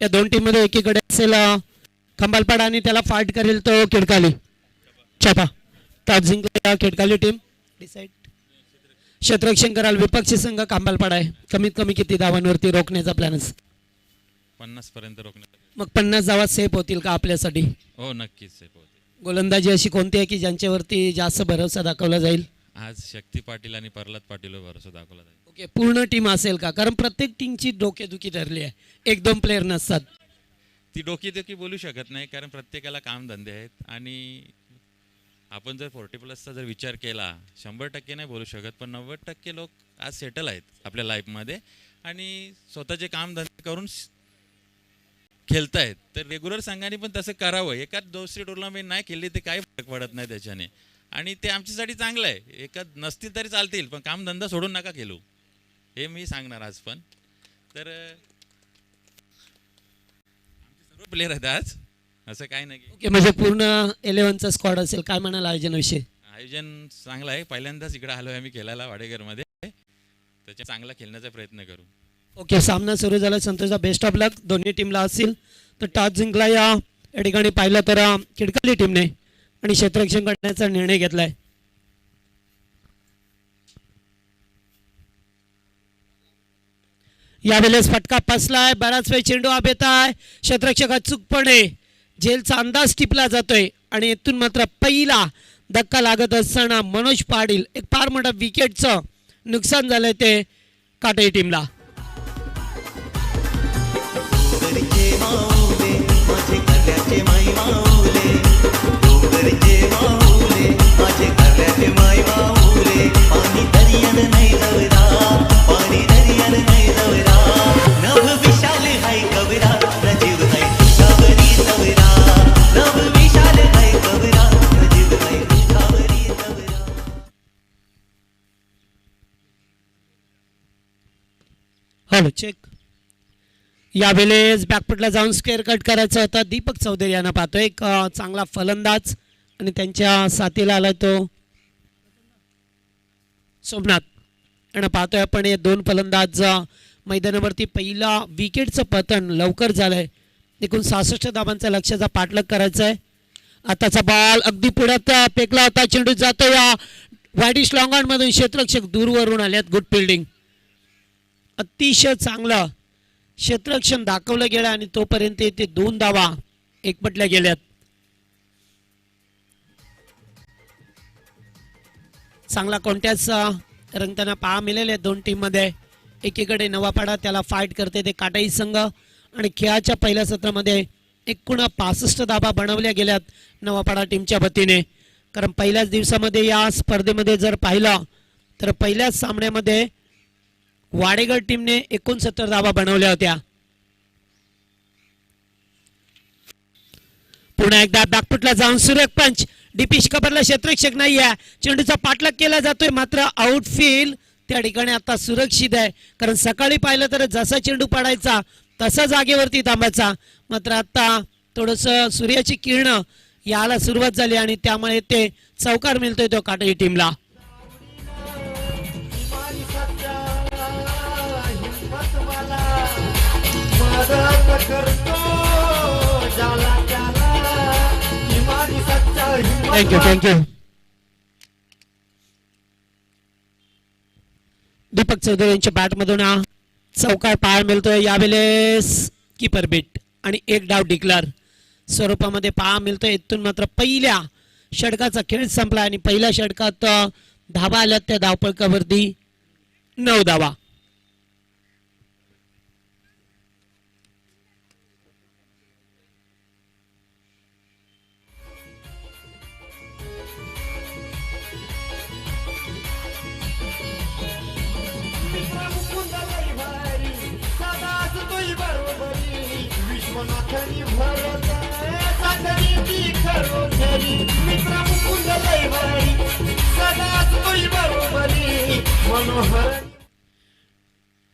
या दोन टीम मध्ये एकीकडे असेल खंबालपाडा आणि त्याला फाईट करेल तो खिडकाली छापा. टॉस जिंकला खिडकाली टीम. डिसाईड क्षेत्ररक्षण कराल विपक्षी संघ खंबालपाडा आहे. कमीत कमी किती धावांवरती रोखण्याचा प्लॅनच? 50 पर्यंत रोखण्यात. मग 50 धावा सेफ होतील का आपल्यासाठी? हो नक्कीच सेफ होते. गोलंदाजी अशी कोणती आहे की ज्यांच्यावरती जास्त भरोसा दाखवला जाईल? आज शक्ती पाटील आणि प्रल्हाद पाटीलवर भरोसा दाखवला जाईल. ओके, पूर्ण टीम असेल का? कारण प्रत्येक टीमची डोकेदुखी ठरली आहे, एक दोन प्लेयर नसतात. ती डोकीदुखी बोलू शकत नाही कारण प्रत्येकाला कामधंदे आहेत आणि आपण जर 40+ जर विचार केला 100% नाही बोलू शकत पण 90% लोक आज सेटल आहेत आपल्या लाईफमध्ये आणि स्वतःचे कामधंदे करून खेळतायत. तर रेग्युलर संघाने पण तसं करावं. एकाच दुसरी टुर्नामेंट नाही खेळली तर काही फरक पडत नाही त्याच्याने आणि ते आमच्यासाठी चांगलं आहे. एकाच नसतील तरी चालतील पण कामधंदा सोडून नका खेळू हे मी सांगणार आज. पण तर सर्व प्लेयर आहेत आज असं काही नाही. ओके, म्हणजे पूर्ण 11चा स्क्वॉड असेल. काय म्हणाल आयोजनाविषयी? आयोजन चांगलं आहे. पहिल्यांदाच इकडे आलो आहे आम्ही खेळायला वाडेघरमध्ये. त्याच्या चांगला खेळण्याचा प्रयत्न करू. ओके, सामना सुरू झाला. संतोषचा बेस्ट ऑफ लक दोन्ही टीमला असतील. तर टॉस जिंकला या ठिकाणी पाहिलं तर खिडकाली टीमने आणि क्षेत्ररक्षण करण्याचा निर्णय घेतलाय. यावेळेस फटका फसलाय. बराच वेळ चेंडू आत येत आहे. क्षेत्ररक्षक अचूकपणे झेलचा अंदाज टिपला जातोय आणि इथून मात्र पहिला धक्का लागत असताना मनोज पाटील एक फार मोठा विकेटचं नुकसान झालंय ते काटई टीमला. Hello check. यावेळेस बॅकफुटला जाऊन स्क्वेअर कट करायचा होता. दीपक चौधरी यांना पाहतोय एक चांगला फलंदाज आणि त्यांच्या साथीला आला तो सोमनाथ यांना पाहतोय आपण. हे दोन फलंदाज मैदानावरती पहिला विकेटचं पतन लवकर झालंय. एकूण 66 धावांचा लक्ष्याचा पाठलाग करायचा आहे. आताचा बॉल अगदी पुढ्यात फेकला होता. चेंडू जातो या वाईडिश लॉंग ऑन मधून. क्षेत्ररक्षक दूरवरून आल्यात. Good fielding. अतिशय चांगलं क्षेत्ररक्षण दाखवलं गेलं आणि तोपर्यंत ते 2 धावा एकपटल्या गेल्यात. चांगला कोणत्याच रंगताना पहा मिळाले दोन टीम मध्ये. एकीकडे नवापाडा त्याला फाईट करते ते काटाई संघ आणि खेळाच्या पहिल्या सत्रामध्ये एकूण 65 धावा बनवल्या गेल्यात नवापाडा टीमच्या वतीने. कारण पहिल्याच दिवसामध्ये या स्पर्धेमध्ये जर पाहिलं तर पहिल्याच सामन्यामध्ये वाडेगड टीमने 69 धावा बनवल्या होत्या. पुन्हा एकदा बॅकफुटला जाऊन सुरेख पंच. डीपी कबरला क्षेत्ररक्षक नाही आहे. चेंडूचा पाठलाग केला जातोय मात्र आउटफील्ड त्या ठिकाणी आता सुरक्षित आहे. कारण सकाळी पाहिलं तर जसा चेंडू पडायचा तसा जागेवरती थांबायचा. मात्र आता थोडस सूर्याची किरण याला सुरुवात झाली आणि त्यामुळे ते चौकार मिळतोय तो काटई टीमला. थँक्यू. दीपक चौधरी यांच्या बॅट मधून चौकार पाहायला मिळतोय. यावेळेस कीपर बीट आणि एक डाव डिक्लेअर स्वरूपामध्ये पाहा मिळतोय. इथून मात्र पहिल्या षटकाचा खेळ संपला आणि पहिल्या षटकात धावा आल्यात त्या धावपळकावरती 9 धावा.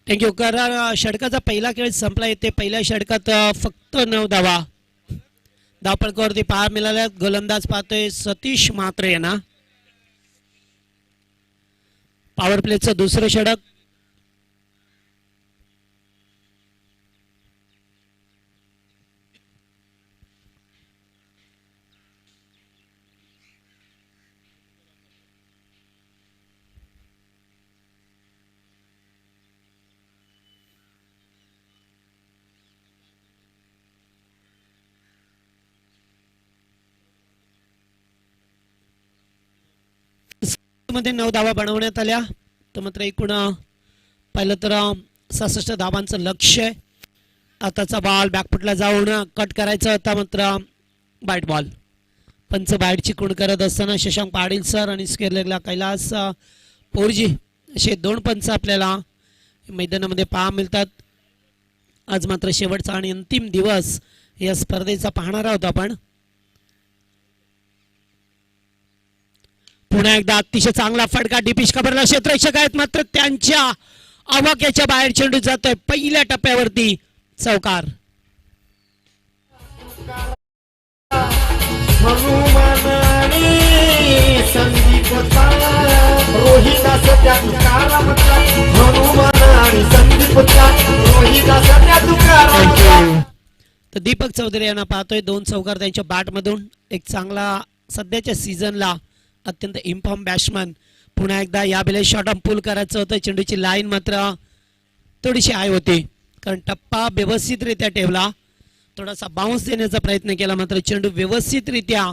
थँक्यू. कारण षटकाचा पहिला खेळ संपला येते. पहिल्या षटकात फक्त 9 धावा धावपळकावरती पाहायला मिळाल्या. गोलंदाज पाहतोय सतीश म्हात्रे यांना. पॉवर प्लेचं दुसरं षटक इनिंग्समध्ये 9 धावा बनवण्यात आल्या. तर मात्र एकूण पाहिलं तर 66 धावांचं लक्ष आहे. आताचा बॉल बॅकफुटला जाऊन कट करायचा होता, मात्र बाईट बॉल. पंच बाईट चिकून करत असताना शशांक पाटील सर आणि स्क्वेअर लेगला कैलास पोरजी असे 2 पंच आपल्याला मैदानामध्ये पाहा मिळतात. आज मात्र शेवटचा आणि अंतिम दिवस या स्पर्धेचा पाहणार आहोत आपण. पुन्हा एकदा अतिशय चांगला फटका डीपिश कबरला क्षेत्ररक्षक आहेत, मात्र त्यांच्या आवाक्याच्या बाहेर चेंडू जातोय. पहिल्या टप्प्यावरती चौकार. तर दीपक चौधरी यांना पाहतोय 2 चौकार त्यांच्या बॅट मधून. एक चांगला सध्याच्या सीझनला अत्यंत इन्फॉर्म बॅट्समन. पुन्हा एकदा या बेले शॉर्ट ऑन पुल करायचं होतं. चेंडूची लाईन मात्र थोडीशी हाय होती, कारण टप्पा व्यवस्थितरित्या ठेवला. थोडासा बाउन्स देण्याचा प्रयत्न केला, मात्र चेंडू व्यवस्थितरित्या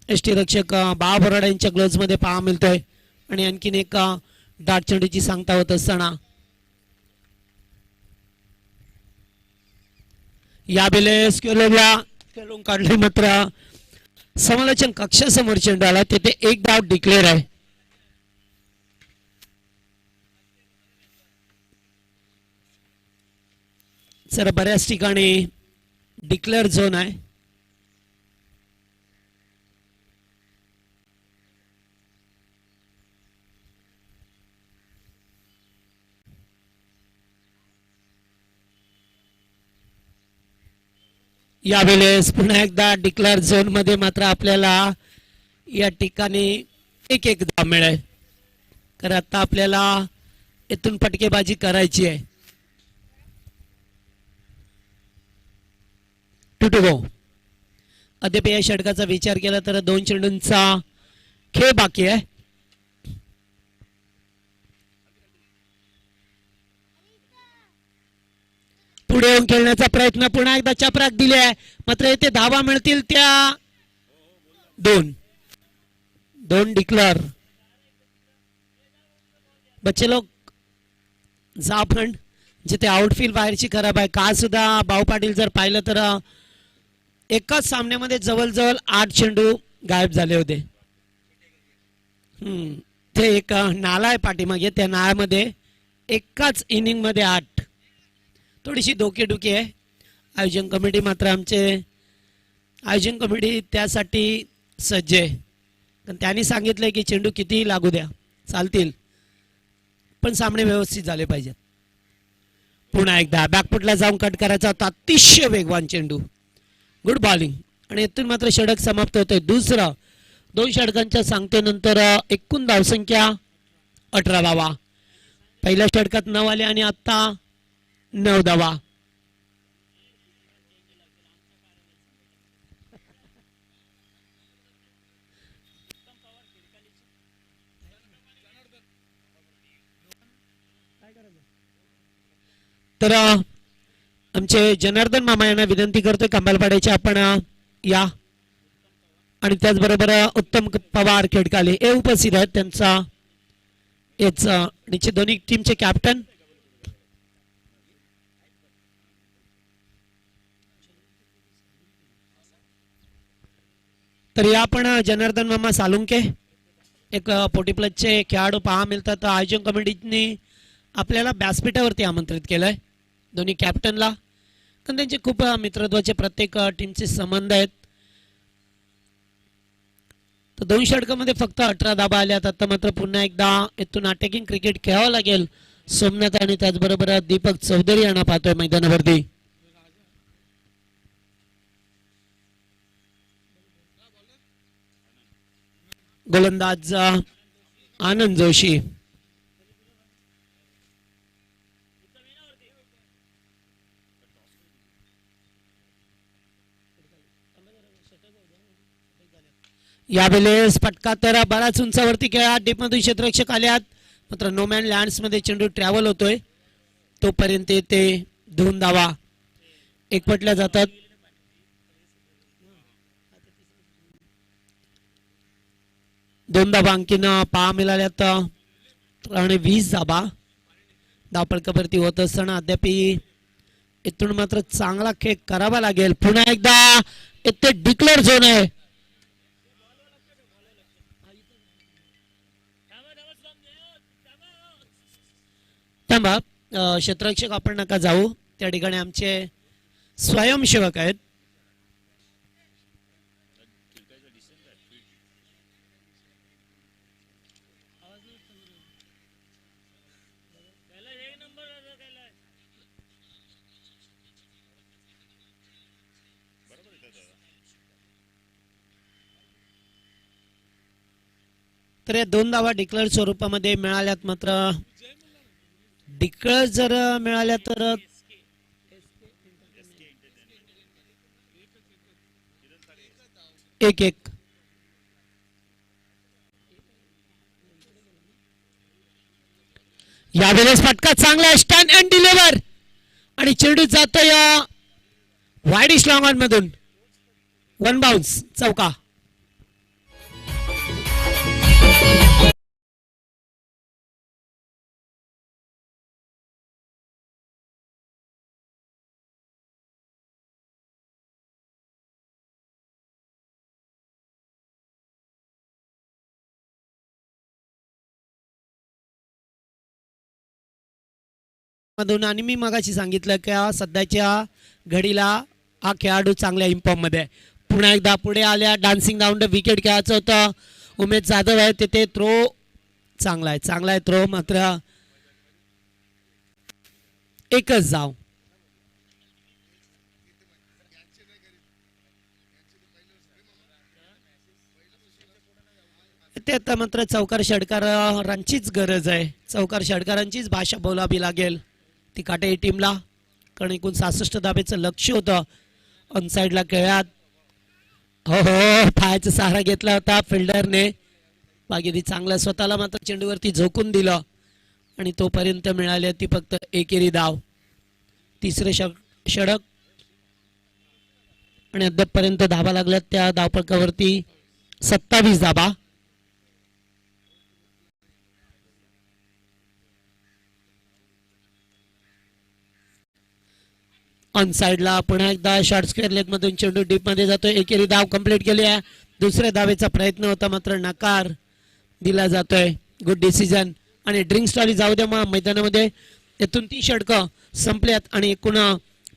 यष्टीरक्षक बा बोराडे यांच्या ग्लोव्ज मध्ये पाहा मिळतोय. आणि आणखीन एक डाट चेंडूची सांगता होत असताना या बेले स्क्वेअरला खेळून काढले, मात्र समालोचन कक्षासमोर चेंडू आला. तिथे एक डाव डिक्लेअर आहे. सर बऱ्याच ठिकाणी डिक्लेअर झोन आहे. यावेळेस पुन्हा एकदा डिक्लेअर झोन मध्ये मात्र आपल्याला या ठिकाणी एक धाव मिळेल, कारण आता आपल्याला इथून फटकेबाजी करायची आहे. 2 to go. अद्याप या षटकाचा विचार केला तर 2 चेंडूंचा खेळ बाकी आहे. पुढे येऊन खेळण्याचा प्रयत्न पुन्हा एकदा चपराक दिले आहे, मात्र येथे धावा मिळतील त्या 2 डिक्लेअर. बच्चे लोक जाफंड जिथे आउटफील्ड बाहेरची खराब आहे. का सुद्धा भाऊ पाटील जर पाहिलं तर एकाच सामन्यामध्ये जवळजवळ 8 चेंडू गायब झाले होते. ते एक नाला आहे पाठीमागे, त्या नाळ्यामध्ये एकाच इनिंग मध्ये 8. थोडीशी डोकेदुखी आहे. आयोजन कमिटी मात्र आमचे आयोजन कमिटी त्यासाठी सज्ज आहे, कारण त्यांनी सांगितलंय की चेंडू कितीही लागू द्या चालतील, पण सामने व्यवस्थित झाले पाहिजेत. पुन्हा एकदा बॅकफुटला जाऊन कट करायचा होता. अतिशय वेगवान चेंडू, गुड बॉलिंग. आणि इथून मात्र षटक समाप्त होतोय. दुसरं 2 षटकांच्या सांगतेनंतर एकूण धावसंख्या 18 धावा. पहिल्या षटकात 9 आले आणि आता 9 धावा. तर आमचे जनार्दन मामा यांना विनंती करतोय कंबालपाड्याचे आपण या, आणि त्याचबरोबर उत्तम पवार खेडकाले हे उपस्थित आहेत. त्यांचा हेच निश्चित दोन्ही टीमचे कॅप्टन. तर या आपण जनार्दन मामा सालुंके एक 40+ खेळाडू पहा मिळतात. आयोजन कमिटीने आपल्याला व्यासपीठावरती आमंत्रित केलंय दोन्ही कॅप्टनला, कारण त्यांचे खूप मित्रत्वाचे प्रत्येक टीमचे संबंध आहेत. तर 2 षटकामध्ये फक्त 18 धाबा आल्यात. आता मात्र पुन्हा एकदा इथून अटॅकिंग क्रिकेट खेळावं लागेल सोमनाथ आणि त्याचबरोबर दीपक चौधरी यांना पाहतोय मैदानावरती. गोलंदाज आनंद जोशी. यावेळेस फटका तर बराच उंचावरती खेळा. डीप मधून क्षेत्ररक्षक आल्यात, मात्र नोमॅन लँड्स मध्ये चेंडू ट्रॅव्हल होतोय. तोपर्यंत ते 2 धावा एकवटल्या जातात. 2 धाबा आणखीन पहा मिळाल्यात आणि 20 धाबा धावपळकावरती होत असताना अद्याप इथून मात्र चांगला खेळ करावा लागेल. पुन्हा एकदा इथे डिक्लेअर झोन आहे. थांबा क्षेत्ररक्षक आपण नका जाऊ, त्या ठिकाणी आमचे स्वयंसेवक आहेत. तर या 2 धावा डिक्लेअर स्वरूपामध्ये मिळाल्यात. मात्र डिक्लेअर जर मिळाल्या तर 1-1. यावेळेस फटका चांगला स्टँड अँड डिलिव्हर आणि चेंडू जातो या वाईडिश लॉंग मधून. 1 बाउन्स चौका. मधून आणि मी मगाशी सांगितलं की सध्याच्या घडीला हा खेळाडू चांगल्या इम्पॉर्म मध्ये आहे. पुन्हा एकदा पुढे आल्या डान्सिंग राऊंड विकेट खेळायचं होतं. उमेश जाधव आहे तिथे थ्रो चांगला आहे थ्रो. मात्र एकच जाव. ते आता मात्र चौकार षटकारांचीच गरज आहे. चौकार षटकारांचीच भाषा बोलावी लागेल ती काटे टीमला. कारण एकूण 66 धाब्याचं लक्ष होतं ऑनसाइडला खेळात. हो पायाचा सहारा घेतला होता फिल्डरने. बाकी चांगला स्वतःला मात्र चेंडूवरती झोकून दिलं आणि तोपर्यंत मिळाली ती फक्त एकेरी धाव. तिसरे षटक आणि अद्यापपर्यंत धावा लागल्यात त्या धावपळकावरती 27 धाबा. ऑन साइडला पुन्हा एकदा शॉर्ट स्क्वेअर लेग मधून चेंडू डीप मध्ये जातोय. एकेरी धाव कंप्लीट केली आहे. दुसऱ्या धावेचा प्रयत्न होता मात्र नकार दिला जातोय. Good decision. आणि ड्रिंक स्टॉली जाऊ द्या मग मैदानामध्ये. यातून 3 षटकं संपल्यात आणि एकूण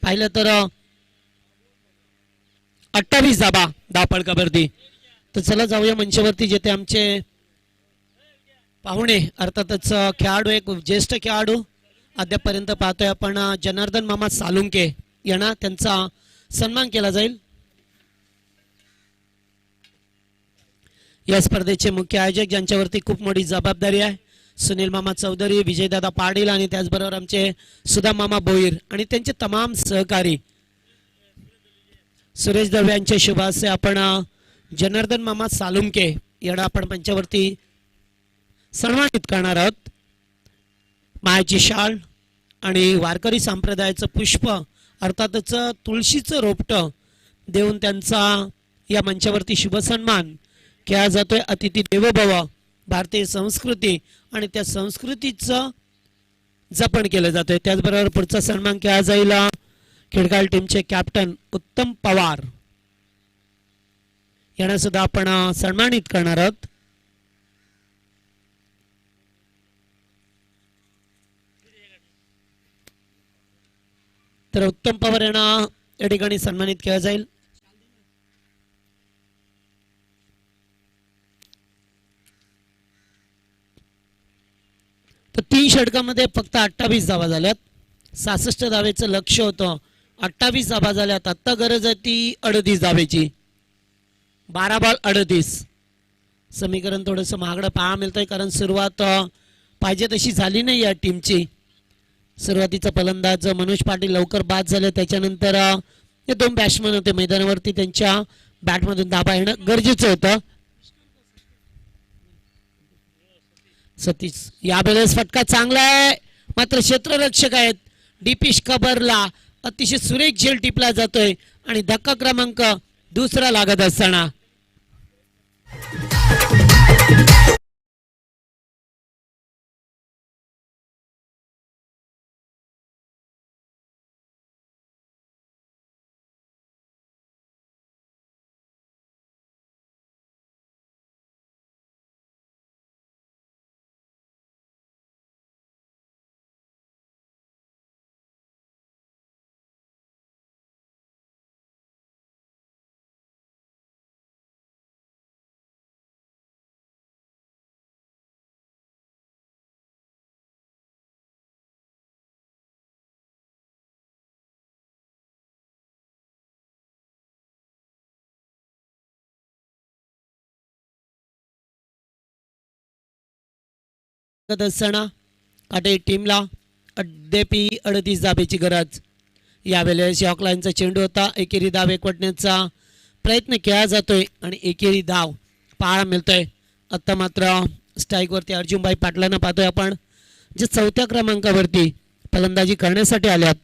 पाहिलं तर 28 धाबा धावपळकावरती. तर चला जाऊया मंचावरती जेथे आमचे पाहुणे अर्थातच खेळाडू एक ज्येष्ठ खेळाडू अद्यापपर्यंत पाहतोय आपण जनार्दन मामा सालुंके यांना त्यांचा सन्मान केला जाईल. या स्पर्धेचे मुख्य आयोजक ज्यांच्यावरती खूप मोठी जबाबदारी आहे सुनील मामा चौधरी, विजयदादा पाटील आणि त्याचबरोबर आमचे सुदाम मामा भोईर आणि त्यांचे तमाम सहकारी सुरेश दवे यांचे शुभाशय आपण जनार्दन मामा सालुंके यांना आपण मंचावरती सन्मानित करणार आहोत. मायाची शाल आणि वारकरी संप्रदायाचं पुष्प अर्थातच तुळशीचं रोपटं देऊन त्यांचा या मंचावरती शुभ सन्मान केला जातोय. अतिथी देवो भव भारतीय संस्कृती आणि त्या संस्कृतीचं जपण केलं जातंय. त्याचबरोबर पुढचा सन्मान केला जाईल खेळगाळ टीमचे कॅप्टन उत्तम पवार यांना सुद्धा आपण सन्मानित करणार आहोत. तर उत्तम पवार यांना या ठिकाणी सन्मानित केला जाईल. तर 3 षटकामध्ये फक्त 28 धावा झाल्यात. 66 धावेचं लक्ष होतं. 28 धावा झाल्यात. आता गरज आहे ती 38 धावेची. 12 बॉल 38. समीकरण थोडंसं महागडं पाहायला मिळतंय कारण सुरुवात पाहिजे तशी झाली नाही या टीमची. सुरुवातीचा फलंदाज मनोज पाटील लवकर बाद झाले. त्याच्यानंतर हे 2 बॅट्समन होते मैदानावरती. त्यांच्या बॅटमधून धाबा येणं गरजेचं होतं. सतीश यावेळेस फटका चांगला आहे मात्र क्षेत्ररक्षक आहेत डीपीश खबरला अतिशय सुरेख झेल टिपला जातोय आणि धक्का क्रमांक 2 लागत असताना करत असताना काटे टीमला अद्यापही 38 धाब्याची गरज. यावेळेस यॉर्कलाईनचा चेंडू होता. एकेरी धाव एकवटण्याचा प्रयत्न केला जातोय आणि एकेरी धाव पाहायला मिळतोय. आत्ता मात्र स्ट्राईकवरती अर्जुनभाई पाटलांना पाहतोय आपण, जे 4थ्या क्रमांकावरती फलंदाजी करण्यासाठी आल्यात.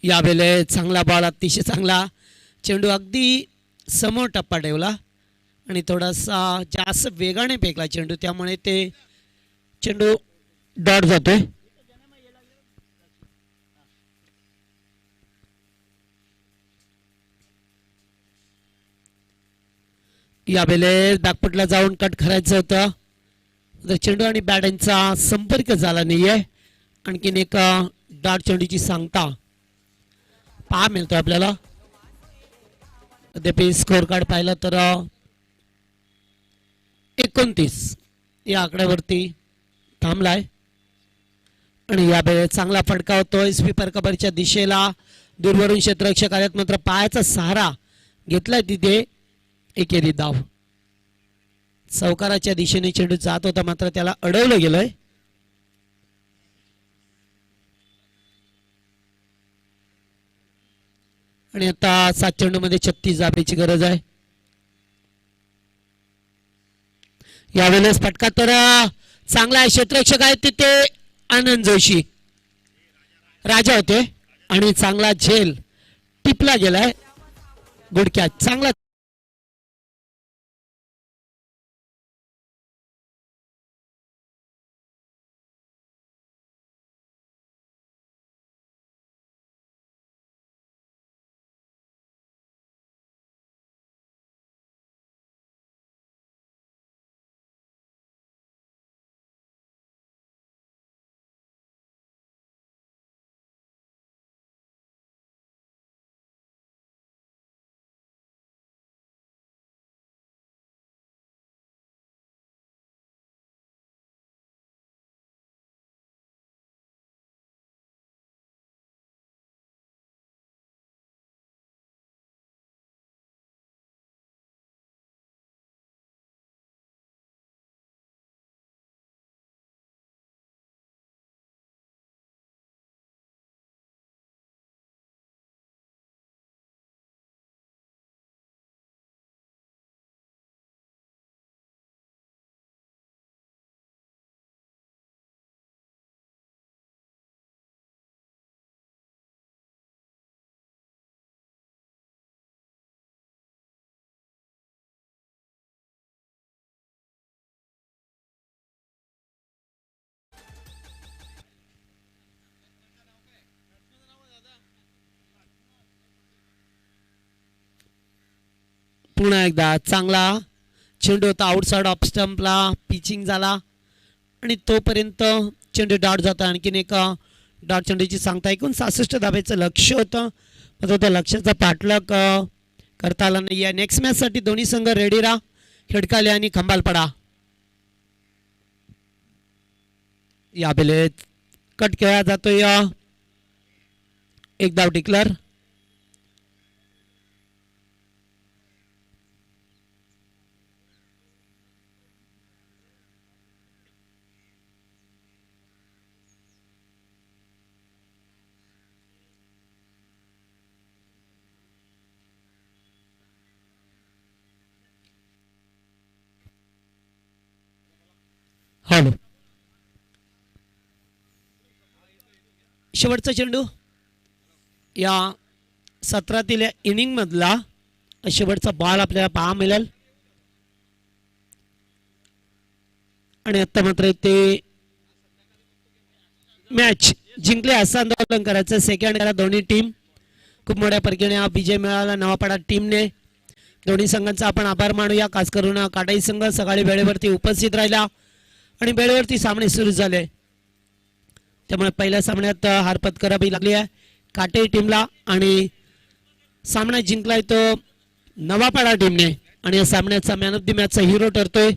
यावेळेस चांगला बॉल, अतिशय चांगला चेंडू, अगदी समोर टप्पा ठेवला आणि थोडासा जास्त वेगाने फेकला चेंडू, त्यामुळे ते चेंडू डॉट जातोय. यावेळेस बॅकफुटला जाऊन कट करायचं होतं, तर चेंडू आणि बॅटांचा संपर्क झाला नाहीये. आणखीन एक डॉट चेंडूची सांगता पहा मिळतो आपल्याला. अद्याप स्कोर कार्ड पाहिलं तर 29 या आकड्यावरती थांबलाय आणि यावेळेस चांगला फटका होतोय स्वीपर कव्हरच्या दिशेला. दूरवरून क्षेत्ररक्षक आल्यात, मात्र पायाचा सहारा घेतलाय तिथे. एकेरी धाव. चौकाराच्या दिशेने चेंडू जात होता, मात्र त्याला अडवलं गेलंय. आणि आता 7 चेंडूमध्ये 36 धाब्याची गरज आहे. यावेळेस फटका तर चांगला आहे. क्षेत्ररक्षक आहेत तिथे आनंद जोशी राजा होते आणि चांगला झेल टिपला गेलाय. गुडक्यात चांगला पुन्हा एकदा चांगला चेंडू होता. आउटसाइड ऑफ स्टंपला पिचिंग झाला आणि तोपर्यंत चेंडू डॉट जातो. आणखीन एक डॉट चेंडूची सांगता. एकूण 66 धाब्याचं लक्ष होतं, मात्र त्या लक्ष्याचा पाठलाग करता आला नाही. या नेक्स्ट मॅचसाठी दोन्ही संघ रेडी राहा. खेडकाले आणि खंबालपडा. यावेळेस कट केला जातोय. एक धाव डिक्लेअर. हॅलो, शेवटचा चेंडू या सत्रातील इनिंग मधला शेवटचा बॉल आपल्याला पाहा मिळेल. आणि आता मात्र ते मॅच जिंकले असं आंदोलन करायचं. सेकंड दोन्ही टीम खूप मोठ्या प्रकारे हा विजय मिळाला नवापाडा टीमने. दोन्ही संघांचा आपण आभार मानूया. खास करून काटाई संघ सकाळी वेळेवरती उपस्थित राहिला आणि वेळेवरती सामने सुरू झाले, त्यामुळे पहिल्या सामन्यात हार पत्करावी लागली आहे काटे टीमला आणि सामना जिंकलाय तो नवापाडा टीमने. आणि या सामन्याचा मॅन ऑफ द मॅचचा हिरो ठरतोय